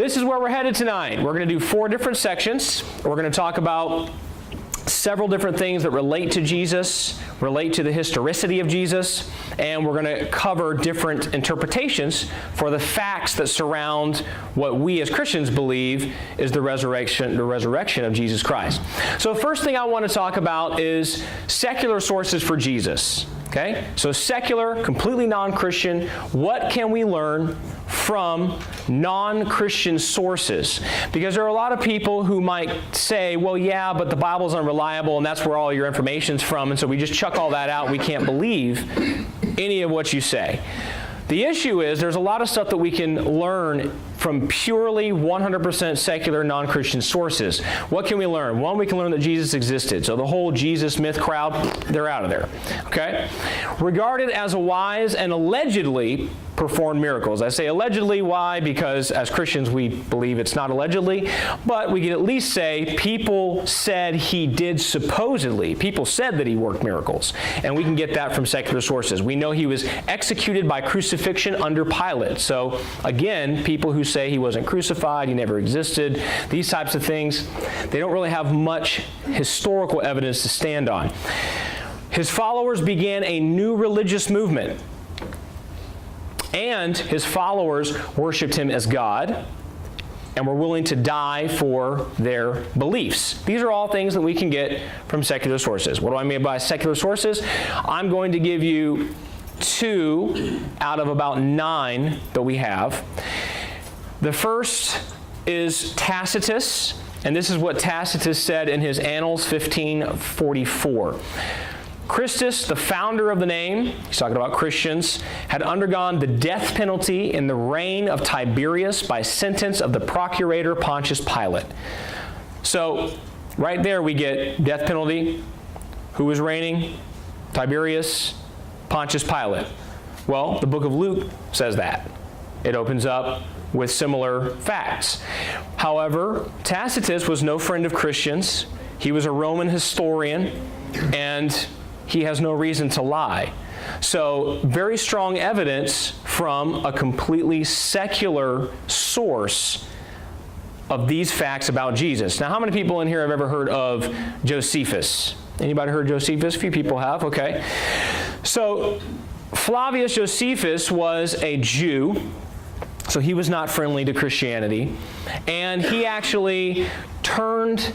this is where we're headed tonight. We're going to do 4 different sections. We're going to talk about several different things that relate to Jesus, relate to the historicity of Jesus, and we're going to cover different interpretations for the facts that surround what we as Christians believe is the resurrection of Jesus Christ. So first thing I want to talk about is secular sources for Jesus. Okay? So secular, completely non-Christian, what can we learn from non-Christian sources? Because there are a lot of people who might say, well, yeah, but the Bible's unreliable and that's where all your information's from, and so we just chuck all that out. We can't believe any of what you say. The issue is there's a lot of stuff that we can learn from purely 100% secular non-Christian sources. What can we learn? One, we can learn that Jesus existed. So the whole Jesus myth crowd, they're out of there. Okay? Regarded as a wise and allegedly performed miracles. I say allegedly, why? Because as Christians we believe it's not allegedly, but we can at least say people said he did supposedly. People said that he worked miracles, and we can get that from secular sources. We know he was executed by crucifixion under Pilate. So again, people who say he wasn't crucified, he never existed, these types of things, they don't really have much historical evidence to stand on. His followers began a new religious movement, and his followers worshiped him as God and were willing to die for their beliefs. These are all things that we can get from secular sources. What do I mean by secular sources? I'm going to give you 2 out of about 9 that we have. The first is Tacitus, and this is what Tacitus said in his Annals 1544. Christus, the founder of the name, he's talking about Christians, had undergone the death penalty in the reign of Tiberius by sentence of the procurator Pontius Pilate. So, right there we get death penalty. Who was reigning? Tiberius, Pontius Pilate. Well, the book of Luke says that. It opens up with similar facts. However, Tacitus was no friend of Christians. He was a Roman historian, and he has no reason to lie. So, very strong evidence from a completely secular source of these facts about Jesus. Now, how many people in here have ever heard of Josephus? Anybody heard of Josephus? A few people have, okay. So, Flavius Josephus was a Jew, so he was not friendly to Christianity, and he actually turned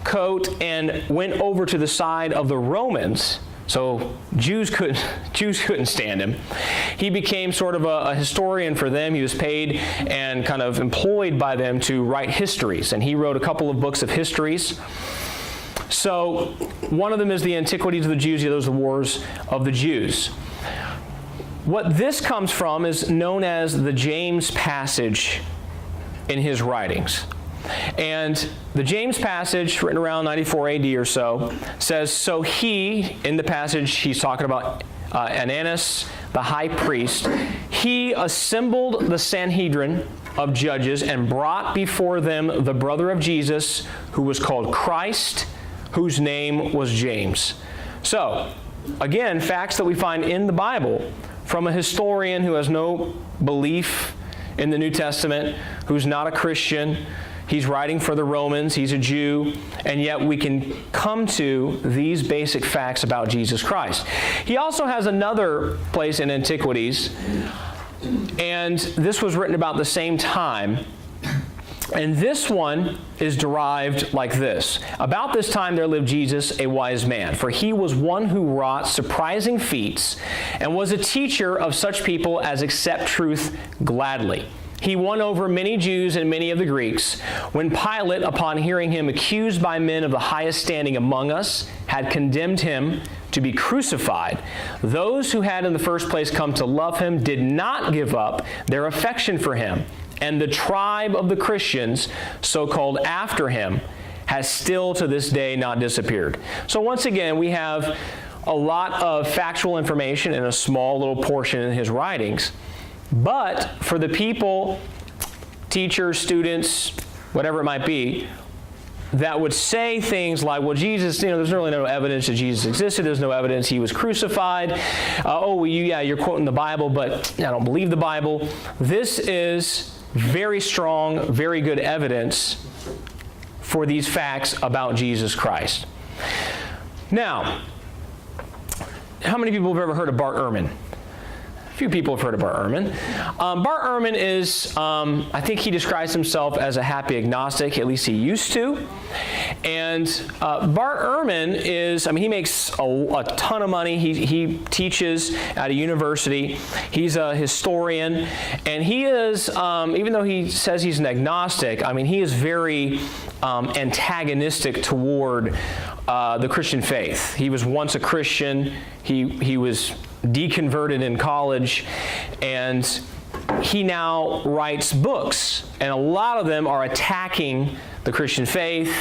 coat and went over to the side of the Romans. So Jews couldn't stand him. He became sort of a historian for them. He was paid and kind of employed by them to write histories, and he wrote a couple of books of histories. So one of them is the Antiquities of the Jews, the other is the Wars of the Jews. What this comes from is known as the James passage in his writings. And the James passage, written around 94 AD or so, says, so he, in the passage, he's talking about Ananus, the high priest, he assembled the Sanhedrin of judges and brought before them the brother of Jesus, who was called Christ, whose name was James. So, again, facts that we find in the Bible from a historian who has no belief in the New Testament, who's not a Christian. He's writing for the Romans, he's a Jew, and yet we can come to these basic facts about Jesus Christ. He also has another place in Antiquities, and this was written about the same time, and this one is derived like this. About this time there lived Jesus, a wise man, for he was one who wrought surprising feats, and was a teacher of such people as accept truth gladly. He won over many Jews and many of the Greeks. When Pilate, upon hearing him accused by men of the highest standing among us, had condemned him to be crucified, those who had in the first place come to love him did not give up their affection for him. And the tribe of the Christians, so called after him, has still to this day not disappeared. So once again, we have a lot of factual information in a small little portion in his writings. But for the people, teachers, students, whatever it might be, that would say things like, well, Jesus, there's really no evidence that Jesus existed. There's no evidence he was crucified. You're quoting the Bible, but I don't believe the Bible. This is very strong, very good evidence for these facts about Jesus Christ. Now, how many people have ever heard of Bart Ehrman? A few people have heard of Bart Ehrman. Bart Ehrman is, I think he describes himself as a happy agnostic, at least he used to. And Bart Ehrman is, he makes a ton of money. He teaches at a university. He's a historian. And he is, even though he says he's an agnostic, he is very antagonistic toward the Christian faith. He was once a Christian. He was deconverted in college, and he now writes books, and a lot of them are attacking the Christian faith,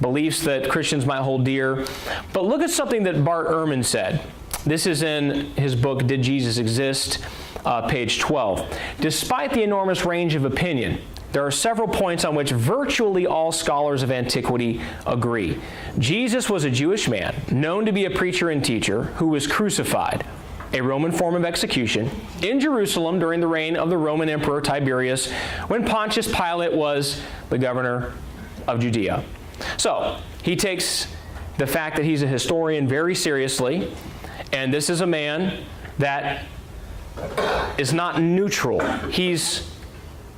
beliefs that Christians might hold dear. But look at something that Bart Ehrman said. This is in his book, Did Jesus Exist? Page 12. Despite the enormous range of opinion, there are several points on which virtually all scholars of antiquity agree. Jesus was a Jewish man, known to be a preacher and teacher, who was crucified, a Roman form of execution, in Jerusalem during the reign of the Roman Emperor Tiberius, when Pontius Pilate was the governor of Judea. So, he takes the fact that he's a historian very seriously, and this is a man that is not neutral. He's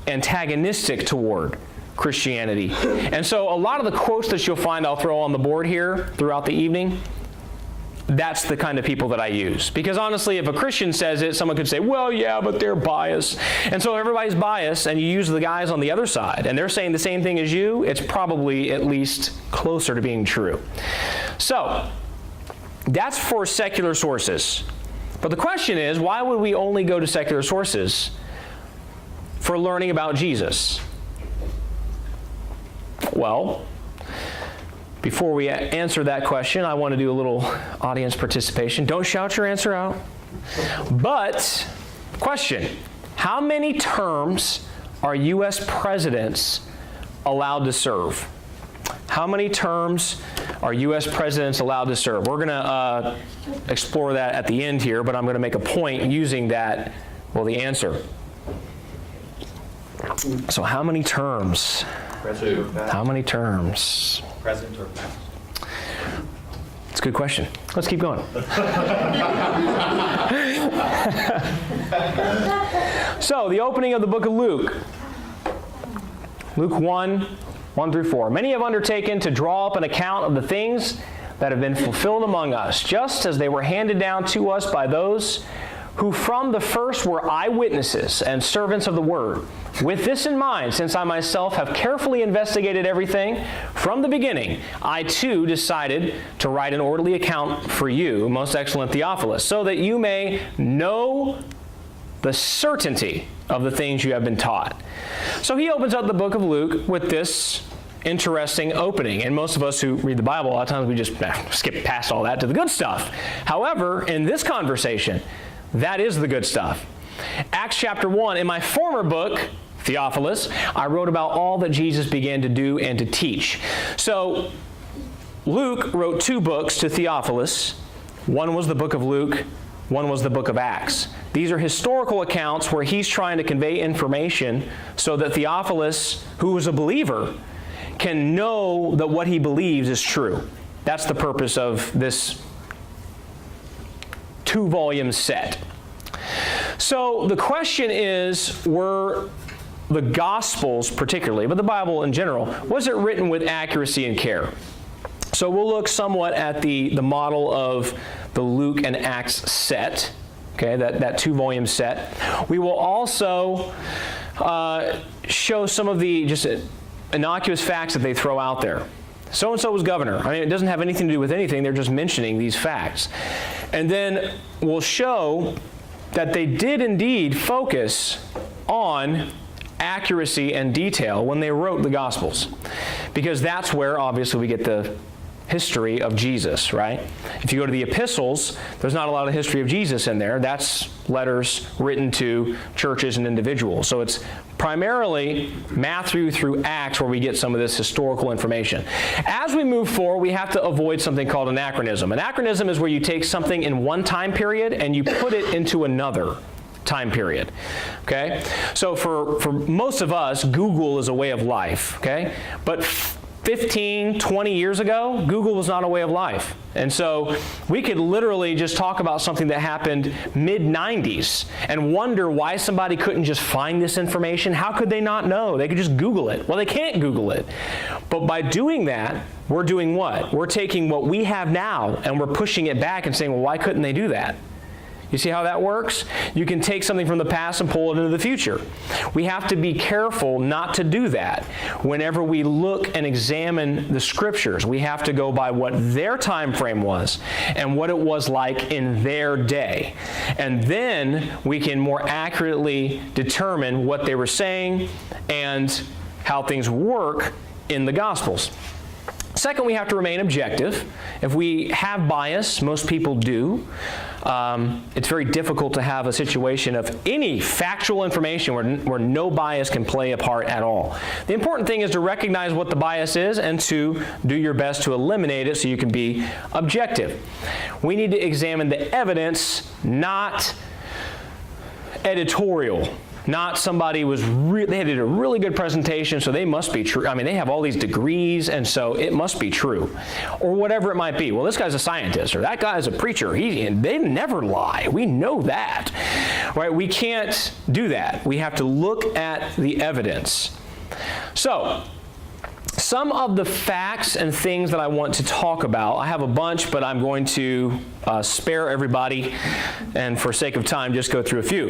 antagonistic toward Christianity. And so a lot of the quotes that you'll find I'll throw on the board here throughout the evening, that's the kind of people that I use. Because honestly, if a Christian says it, someone could say, well, yeah, but they're biased. And so everybody's biased, and you use the guys on the other side, and they're saying the same thing as you, it's probably at least closer to being true. So, that's for secular sources. But the question is, why would we only go to secular sources for learning about Jesus? Well, before we answer that question, I want to do a little audience participation. Don't shout your answer out. But, question, how many terms are U.S. presidents allowed to serve? How many terms are U.S. presidents allowed to serve? We're going to explore that at the end here, but I'm going to make a point using that, the answer. So how many terms? How many terms? President or past? It's a good question. Let's keep going. So, the opening of the book of Luke. Luke 1:1-4. Many have undertaken to draw up an account of the things that have been fulfilled among us, just as they were handed down to us by those who from the first were eyewitnesses and servants of the word. With this in mind, since I myself have carefully investigated everything from the beginning, I too decided to write an orderly account for you, most excellent Theophilus, so that you may know the certainty of the things you have been taught. So he opens up the book of Luke with this interesting opening. And most of us who read the Bible, a lot of times we just skip past all that to the good stuff. However, in this conversation, that is the good stuff. Acts chapter 1, in my former book, Theophilus, I wrote about all that Jesus began to do and to teach. So, Luke wrote 2 books to Theophilus. One was the book of Luke, one was the book of Acts. These are historical accounts where he's trying to convey information so that Theophilus, who was a believer, can know that what he believes is true. That's the purpose of this 2-volume set. So the question is, were the Gospels particularly, but the Bible in general, was it written with accuracy and care? So we'll look somewhat at the model of the Luke and Acts set, okay, that 2-volume set. We will also show some of the just innocuous facts that they throw out there. So-and-so was governor. It doesn't have anything to do with anything. They're just mentioning these facts. And then we'll show that they did indeed focus on accuracy and detail when they wrote the Gospels. Because that's where, obviously, we get the history of Jesus, right? If you go to the epistles, there's not a lot of history of Jesus in there. That's letters written to churches and individuals. So it's primarily Matthew through Acts where we get some of this historical information. As we move forward, we have to avoid something called anachronism. Anachronism is where you take something in one time period and you put it into another. time period. Okay? So for most of us, Google is a way of life. Okay? But 15, 20 years ago, Google was not a way of life. And so we could literally just talk about something that happened mid-90s and wonder why somebody couldn't just find this information. How could they not know? They could just Google it. Well, they can't Google it. But by doing that, we're doing what? We're taking what we have now and we're pushing it back and saying, well, why couldn't they do that? You see how that works? You can take something from the past and pull it into the future. We have to be careful not to do that. Whenever we look and examine the scriptures, we have to go by what their time frame was and what it was like in their day. And then we can more accurately determine what they were saying and how things work in the Gospels. Second, we have to remain objective. If we have bias, most people do, it's very difficult to have a situation of any factual information where no bias can play a part at all. The important thing is to recognize what the bias is and to do your best to eliminate it so you can be objective. We need to examine the evidence, not editorial. Not somebody they did a really good presentation, so they must be true. I mean, they have all these degrees, and so it must be true. Or whatever it might be. Well, this guy's a scientist, or that guy's a preacher. They never lie. We know that. Right? We can't do that. We have to look at the evidence. So, some of the facts and things that I want to talk about, I have a bunch, but I'm going to spare everybody, and for sake of time, just go through a few.